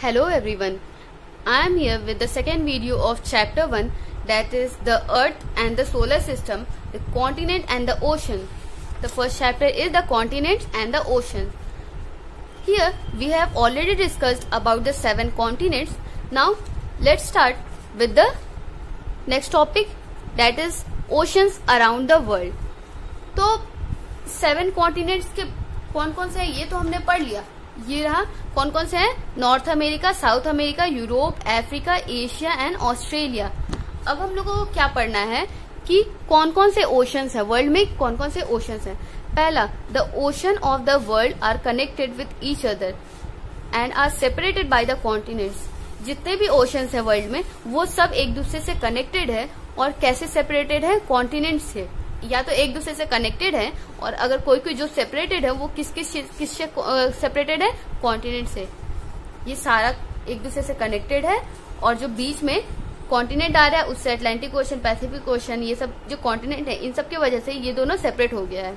Hello everyone, I am here with the second video of chapter 1, that is the earth and the solar system, the continent and the ocean. The first chapter is the continents and the ocean. Here we have already discussed about the 7 continents. Now let's start with the next topic, that is oceans around the world. तो 7 continents के कौन कौन से हैं ये तो हमने पढ़ लिया. ये रहा कौन कौन से हैं, North America, South America, Europe, Africa, Asia and Australia. अब हम लोगों को क्या पढ़ना है कि कौन कौन से ओशंस है वर्ल्ड में, कौन कौन से ओशंस हैं. पहला, the ocean of the world are connected with each other and are separated by the continents. जितने भी ओशंस है वर्ल्ड में वो सब एक दूसरे से कनेक्टेड है. और कैसे सेपरेटेड है, कॉन्टिनेंट से. या तो एक दूसरे से कनेक्टेड है, और अगर कोई कोई जो सेपरेटेड है वो किससे सेपरेटेड है, कॉन्टिनेंट से. ये सारा एक दूसरे से कनेक्टेड है. और जो बीच में कॉन्टिनेंट आ रहा है उससे अटलांटिक ओशन, पैसिफिक ओशन, ये सब जो कॉन्टिनेंट है इन सब की वजह से ये दोनों सेपरेट हो गया है.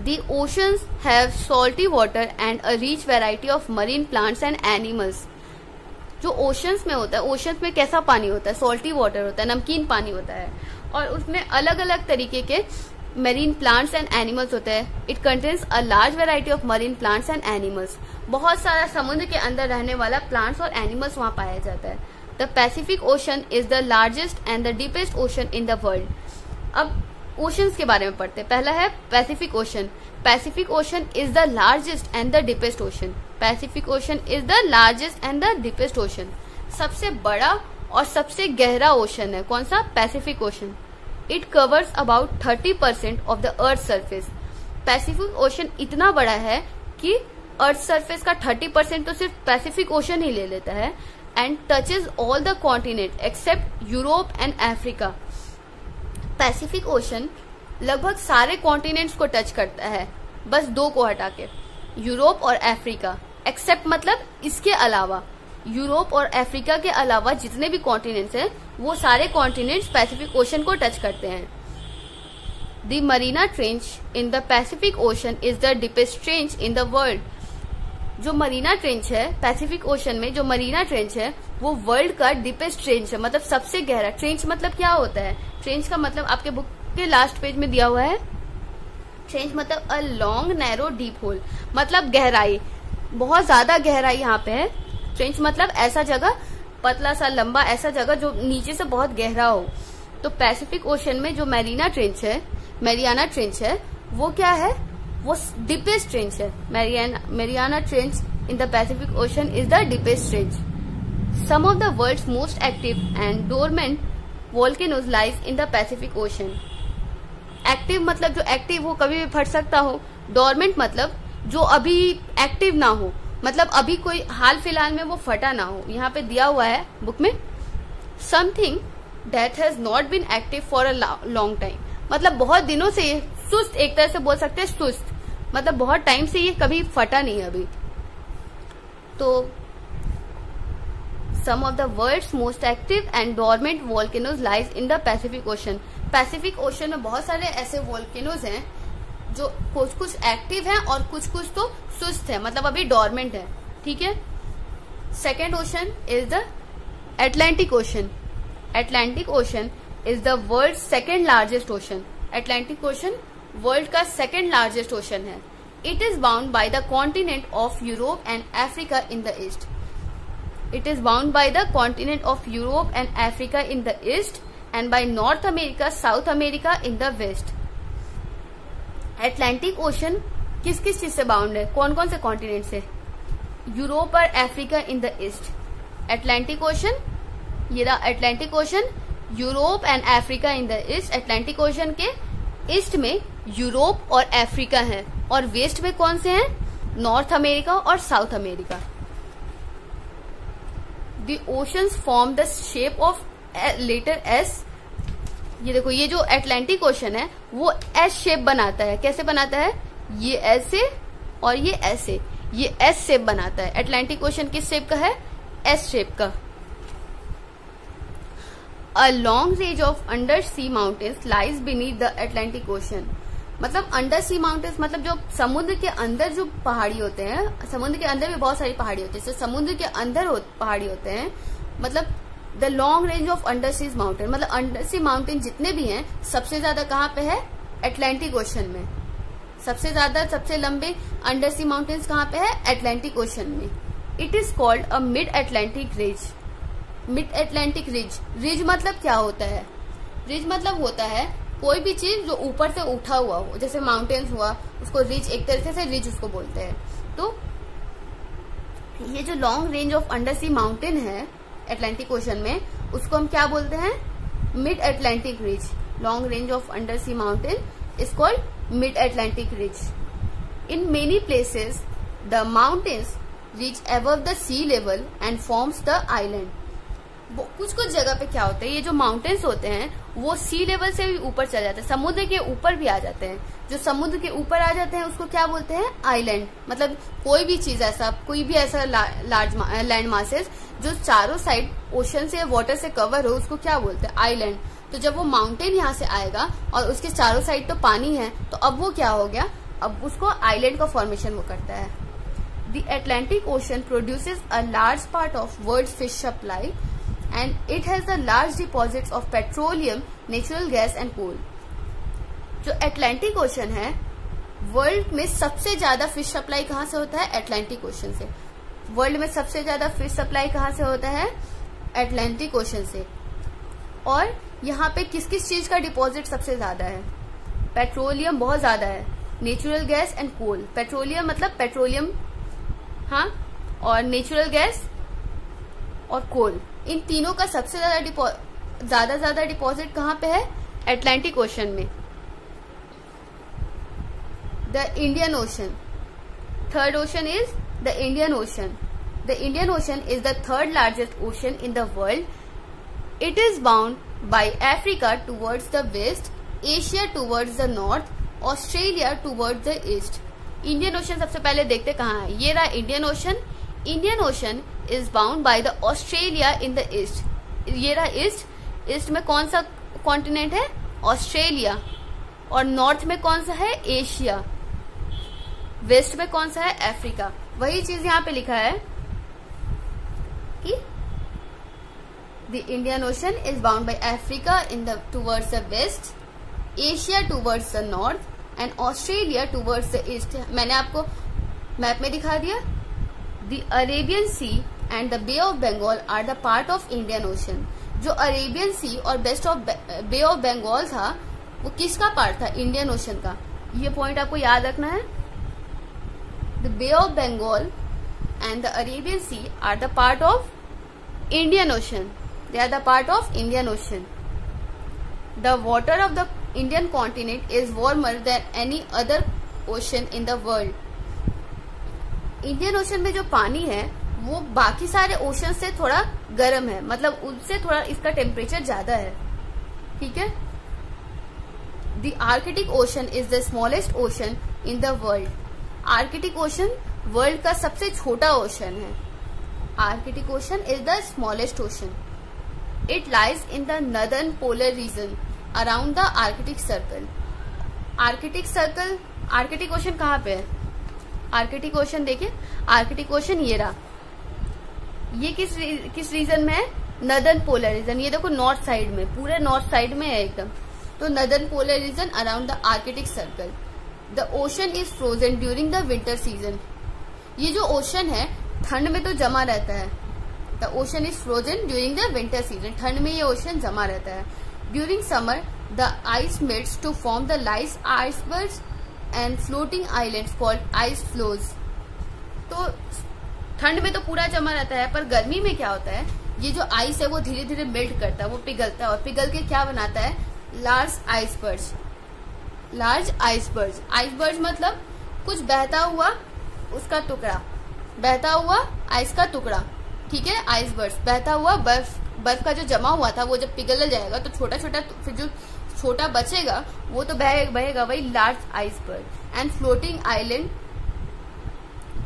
The oceans have salty water and a rich variety of marine plants and animals. जो ओशंस में होता है, ओशंस में कैसा पानी होता है, सॉल्टी वाटर होता है, नमकीन पानी होता है, और उसमें अलग अलग तरीके के मरीन प्लांट्स एंड एनिमल्स होते हैं. It contains a large variety of marine plants and animals. बहुत सारा समुद्र के अंदर रहने वाला प्लांट्स और एनिमल्स वहां पाया जाता है. The Pacific ocean is the largest and the deepest ocean in the world. अब ओशंस के बारे में पढ़ते हैं. पहला है Pacific Ocean. Pacific ocean is the largest and the deepest ocean. Pacific ocean is the largest and the deepest ocean. सबसे बड़ा और सबसे गहरा ओशन है कौन सा, Pacific ocean. It covers about 30% of the earth surface. Pacific ocean इतना बड़ा है कि अर्थ सरफेस का 30% तो सिर्फ पैसिफिक ओशन ही ले लेता है. And touches all the continent except Europe and Africa. Pacific ocean लगभग सारे कॉन्टिनेंट्स को टच करता है, बस 2 को हटा के, यूरोप और अफ्रीका. एक्सेप्ट मतलब इसके अलावा, यूरोप और अफ्रीका के अलावा जितने भी कॉन्टिनेंट्स हैं वो सारे कॉन्टिनेंट्स पैसिफिक ओशन को टच करते हैं. The Marina trench in the Pacific ocean is the deepest trench in the world. जो मरीना ट्रेंच है पैसिफिक ओशन में, जो मरीना ट्रेंच है वो वर्ल्ड का डीपेस्ट ट्रेंच है, मतलब सबसे गहरा. ट्रेंच मतलब क्या होता है, ट्रेंच का मतलब आपके बुक के लास्ट पेज में दिया हुआ है. ट्रेंच मतलब a long narrow deep whole, मतलब गहराई, बहुत ज्यादा गहराई यहाँ पे है. ट्रेंच मतलब ऐसा जगह, पतला सा लंबा ऐसा जगह जो नीचे से बहुत गहरा हो. तो पैसिफिक ओशन में जो मैरियाना ट्रेंच है वो क्या है, वो डीपेस्ट ट्रेंच है. Mariana trench in the Pacific ocean is the deepest trench. Some of the world's most active and dormant volcanoes lies in the Pacific ocean. Active मतलब जो एक्टिव हो, कभी भी फट सकता हो. डोरमेंट मतलब जो अभी एक्टिव ना हो, मतलब अभी कोई हाल फिलहाल में वो फटा ना हो. यहाँ पे दिया हुआ है बुक में, something that has not been active for a long time. मतलब बहुत दिनों से ये सुस्त, एक तरह से बोल सकते हैं सुस्त, मतलब बहुत टाइम से ये कभी फटा नहीं है अभी. तो some of the world's most active and dormant volcanoes lies in the Pacific Ocean. Pacific Ocean में बहुत सारे ऐसे वोल्केनोज हैं जो कुछ एक्टिव हैं और कुछ तो सुस्त है, मतलब अभी डोरमेंट है. ठीक है. Second ocean is the Atlantic ocean. Atlantic ocean is the world second largest ocean. Atlantic ocean world का सेकेंड लार्जेस्ट ओशन है. It is bound by the continent of Europe and Africa in the east. It is bound by the continent of Europe and Africa in the east and by North America, South America in the west. Atlantic ocean किस किस चीज से bound है, कौन कौन से continent से, Europe और Africa in the east. Atlantic ocean, ये रहा Atlantic ocean, Europe and Africa in the east. Atlantic ocean के ईस्ट में यूरोप और अफ्रीका है, और वेस्ट में कौन से हैं, नॉर्थ अमेरिका और South America. The oceans form the shape of letter S. ये देखो, ये जो अटलांटिक ओशन है वो एस शेप बनाता है. कैसे बनाता है, ये ऐसे और ये ऐसे, ये एस शेप बनाता है. अटलांटिक ओशन किस शेप का है, एस शेप का. A long range of under sea mountains lies beneath the Atlantic ocean. मतलब अंडर सी माउंटेन्स मतलब जो समुद्र के अंदर जो पहाड़ी होते हैं, समुद्र के अंदर भी बहुत सारी पहाड़ी होती है, जैसे समुद्र के अंदर पहाड़ी होते हैं, मतलब the long range of under sea mountain, मतलब अंडर सी माउंटेन जितने भी हैं सबसे ज्यादा कहाँ पे है, अटलांटिक ओशन में। सबसे ज्यादा सबसे लंबे अंडर सी माउंटेन्स कहाँ पे है, अटलांटिक ओशन में। It is called a mid Atlantic ridge. Mid Atlantic ridge, ridge मतलब क्या होता है, रिज मतलब होता है कोई भी चीज जो ऊपर से उठा हुआ हो, जैसे माउंटेन्स हुआ उसको रिज, एक तरीके से रिज उसको बोलते हैं। तो ये जो long range of under sea mountain है अटलांटिक ओशन में, उसको हम क्या बोलते हैं, mid Atlantic ridge. Long range of under sea mountain is called mid Atlantic ridge. In many places the mountains reach above the sea level and forms the island. कुछ कुछ जगह पे क्या होता है, ये जो माउंटेन्स होते हैं वो सी लेवल से भी ऊपर चले जाते हैं, समुद्र के ऊपर भी आ जाते हैं। जो समुद्र के ऊपर आ जाते हैं उसको क्या बोलते हैं, आइलैंड। मतलब कोई भी चीज ऐसा, कोई भी ऐसा लार्ज लैंड मासेस जो चारों साइड ओशन से वाटर से कवर हो, उसको क्या बोलते हैं, आइलैंड। तो जब वो माउंटेन यहाँ से आएगा और उसके चारों साइड तो पानी है, तो अब वो क्या हो गया, अब उसको आइलैंड का फॉर्मेशन वो करता है। The Atlantic ocean produces a large part of world fish supply and it has the large deposits of petroleum, natural gas and coal। जो अटलांटिक ओशन है, वर्ल्ड में सबसे ज्यादा फिश सप्लाई कहाँ से होता है, अटलांटिक ओशन से। वर्ल्ड में सबसे ज्यादा फिश सप्लाई कहाँ से होता है, अटलांटिक ओशन से। और यहाँ पे किस किस चीज का डिपॉजिट सबसे ज्यादा है, पेट्रोलियम बहुत ज्यादा है, natural gas and coal. Petroleum मतलब पेट्रोलियम, हाँ, और नेचुरल गैस और कोल, इन तीनों का सबसे ज्यादा डिपॉजिट कहाँ पे है, अटलांटिक ओशन में। The Indian ocean, third ocean is the Indian ocean. The Indian ocean is the third largest ocean in the world. It is bound by Africa towards the west, Asia towards the north, Australia towards the east. Indian ocean सबसे पहले देखते कहाँ है, ये रहा Indian ocean. Indian ocean is bound by the Australia in the east. ये रहा east, east में कौन सा कॉन्टिनेंट है, ऑस्ट्रेलिया। और नॉर्थ में कौन सा है, एशिया। वेस्ट में कौन सा है, अफ्रीका। वही चीज यहाँ पे लिखा है कि the Indian ocean is bound by Africa in the towards the west, Asia towards the north and Australia towards the east. मैंने आपको मैप में दिखा दिया। The Arabian Sea and the Bay of Bengal are the part of Indian Ocean। जो Arabian सी और बे of Bengal था वो किसका पार्ट था, इंडियन ओशन का। ये पॉइंट आपको याद रखना है। The bay of Bengal and the Arabian sea are the part of Indian ocean. They are the part of Indian ocean. The water of the Indian continent is warmer than any other ocean in the world. Indian ocean में जो पानी है वो बाकी सारे ocean से थोड़ा गर्म है, मतलब उनसे थोड़ा इसका टेम्परेचर ज्यादा है, ठीक है। The Arctic ocean is the smallest ocean in the world. Arctic ocean world का सबसे छोटा ओशन है। Arctic ocean is the smallest ocean. It lies in the northern polar region around the Arctic circle. Arctic circle, Arctic ocean कहाँ पे है, Arctic ocean देखिए, Arctic ocean ये रहा, ये किस रीजन में है, नॉर्दर्न पोलर रीजन। ये देखो नॉर्थ साइड में, पूरे नॉर्थ साइड में है एकदम। तो northern polar region around the Arctic circle. The ocean is frozen during the winter season. ये जो ओशन है ठंड में तो जमा रहता है। The ocean is frozen during the winter season, ठंड में ये ओशन जमा रहता है। During summer the ice melts to form the lice icebergs and floating islands called ice floes. तो ठंड में तो पूरा जमा रहता है, पर गर्मी में क्या होता है, ये जो आइस है वो धीरे धीरे मेल्ट करता है, वो पिघलता है और पिघल के क्या बनाता है, large icebergs. Large icebergs, icebergs मतलब कुछ बहता हुआ उसका टुकड़ा, बहता हुआ आइस का टुकड़ा, ठीक है। आइसबर्ग्स बहता हुआ बर्फ का जो जमा हुआ था वो जब पिघल जाएगा तो छोटा छोटा, फिर जो छोटा बचेगा वो तो बहेगा, वही large iceberg. And floating island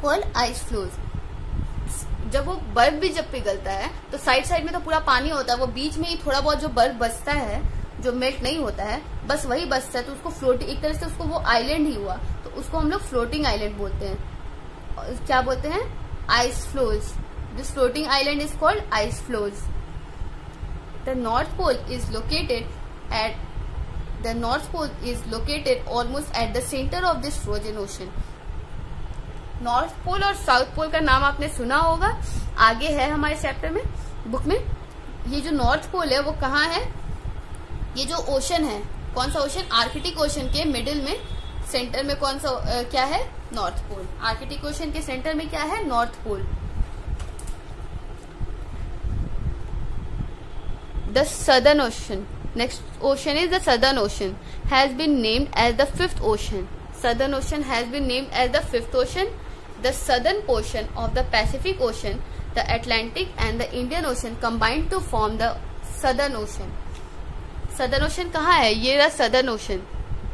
called ice flows. जब वो बर्फ भी जब पिघलता है तो साइड साइड में तो पूरा पानी होता है, वो बीच में ही थोड़ा बहुत जो बर्फ बचता है जो मेल्ट नहीं होता है, बस वही बचता है, तो उसको फ्लोटिंग, एक तरह से उसको वो आइलैंड ही हुआ, तो उसको हम लोग फ्लोटिंग आइलैंड बोलते हैं। क्या बोलते हैं? Ice flows. This floating island is called ice flows. The North Pole is located almost at the center of this frozen ocean. North pole और साउथ पोल का नाम आपने सुना होगा, आगे है हमारे चैप्टर में, बुक में। ये जो नॉर्थ पोल है वो कहाँ है? ये जो ओशन है, कौन सा ओशन? आर्कटिक ओशन के मिडिल में, सेंटर में कौन सा क्या है? North pole. आर्कटिक ओशन के सेंटर में क्या है? North pole. The Southern Ocean. Next ocean is the Southern Ocean. Has been named as the fifth ocean. Southern Ocean has been named as the fifth ocean. The southern portion of the Pacific Ocean, the Atlantic and the Indian Ocean combined to form the Southern Ocean. Southern Ocean कहाँ है? ये रहा Southern Ocean.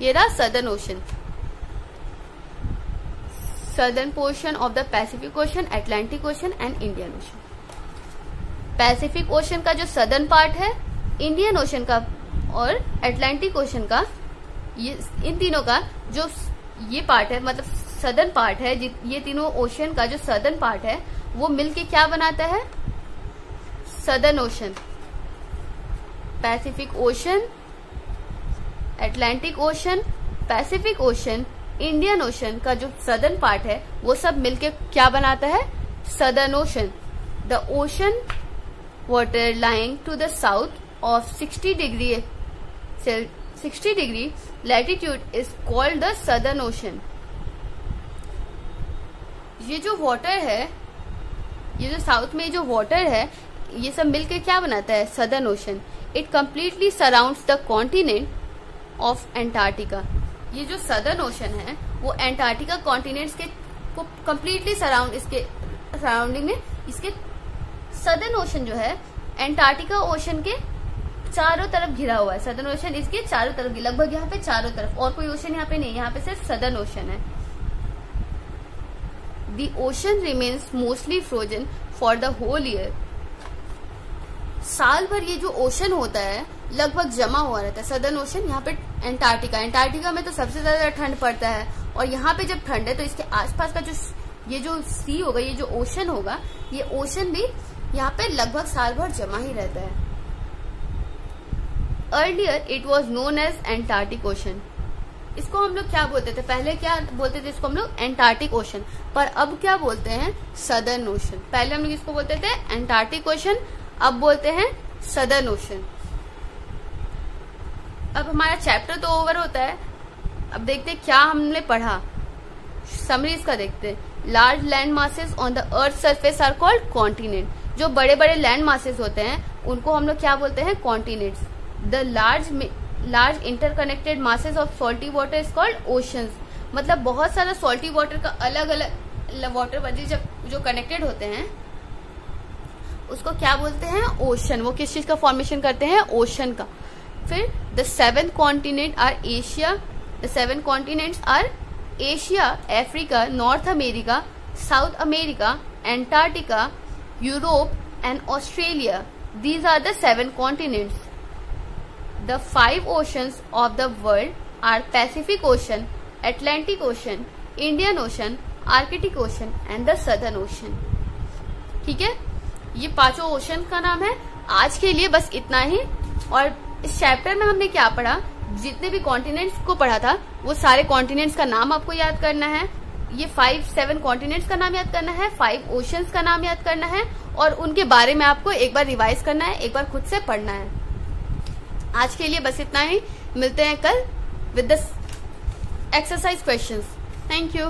ये रहा Southern Ocean. Southern portion of the Pacific Ocean, Atlantic Ocean and Indian Ocean. Pacific ocean का जो southern part है, Indian ocean का और अटलांटिक ओशन का, ये इन तीनों का जो ये पार्ट है, मतलब सदर्न पार्ट है, ये तीनों ओशन का जो सदर्न पार्ट है वो मिलके क्या बनाता है? Southern ocean. Pacific ocean, Atlantic ocean, Pacific ocean, Indian ocean का जो सदर्न पार्ट है वो सब मिलके क्या बनाता है? Southern ocean. The ocean water lying to the south of 60 degree latitude is called the Southern Ocean. ये जो वाटर है, ये जो साउथ में जो वाटर है, ये सब मिलकर क्या बनाता है? Southern ocean. It completely surrounds the continent of Antarctica. ये जो सदर्न ओशन है वो एंटार्क्टिका कॉन्टिनेंट्स के को कम्प्लीटली सराउंडिंग में, इसके सदर्न ओशन जो है एंटार्क्टिका ओशन के चारों तरफ घिरा हुआ है। सदर्न ओशन इसके चारों तरफ, लगभग यहाँ पे चारों तरफ, और कोई ओशन यहाँ पे नहीं, यहाँ पे सिर्फ सदर्न ओशन है। The ocean remains mostly frozen for the whole year. साल भर ये जो ओशन होता है लगभग जमा हुआ रहता है। सदर्न ओशन, यहाँ पे एंटार्क्टिका में तो सबसे ज्यादा ठंड पड़ता है, और यहाँ पे जब ठंड है तो इसके आसपास का ये जो सी होगा, ये जो ओशन होगा, ये ओशन भी यहाँ पे लगभग साल भर जमा ही रहता है। Earlier it was known as Antarctic ocean. इसको हम लोग क्या बोलते थे? पहले क्या बोलते थे इसको हम लोग? Antarctic ocean. पर अब क्या बोलते हैं? Southern ocean. पहले हम लोग इसको बोलते थे एंटार्क्टिक ओशन, अब बोलते हैं सदर्न ओशन। अब हमारा चैप्टर तो ओवर होता है। अब देखते हैं क्या हमने पढ़ा, समरी इसका देखते हैं। Large land masses on the earth surface are called continent. जो बड़े बड़े लैंड मासेस होते हैं उनको हम लोग क्या बोलते हैं? Continents. The large interconnected masses of salty water is called oceans. मतलब बहुत सारा सॉल्टी वाटर का अलग अलग वाटर बॉडी जो कनेक्टेड होते हैं उसको क्या बोलते हैं? ओशन। वो किस चीज का फॉर्मेशन करते हैं? ओशन का। फिर the seven continent are Asia. The seven continents are Asia, Africa, North America, South America, Antarctica, Europe and Australia. These are the 7 continents. The 5 oceans of the world are Pacific Ocean, Atlantic Ocean, Indian Ocean, Arctic Ocean and the Southern Ocean. ठीक है, ये पांचों ocean का नाम है। आज के लिए बस इतना ही। और इस चैप्टर में हमने क्या पढ़ा? जितने भी कॉन्टिनेंट्स को पढ़ा था वो सारे कॉन्टिनेंट्स का नाम आपको याद करना है। ये 5-7 कॉन्टिनेंट्स का नाम याद करना है, 5 ओशंस का नाम याद करना है, और उनके बारे में आपको एक बार रिवाइज करना है, एक बार खुद से पढ़ना है। आज के लिए बस इतना ही। मिलते हैं कल with the exercise questions. Thank you.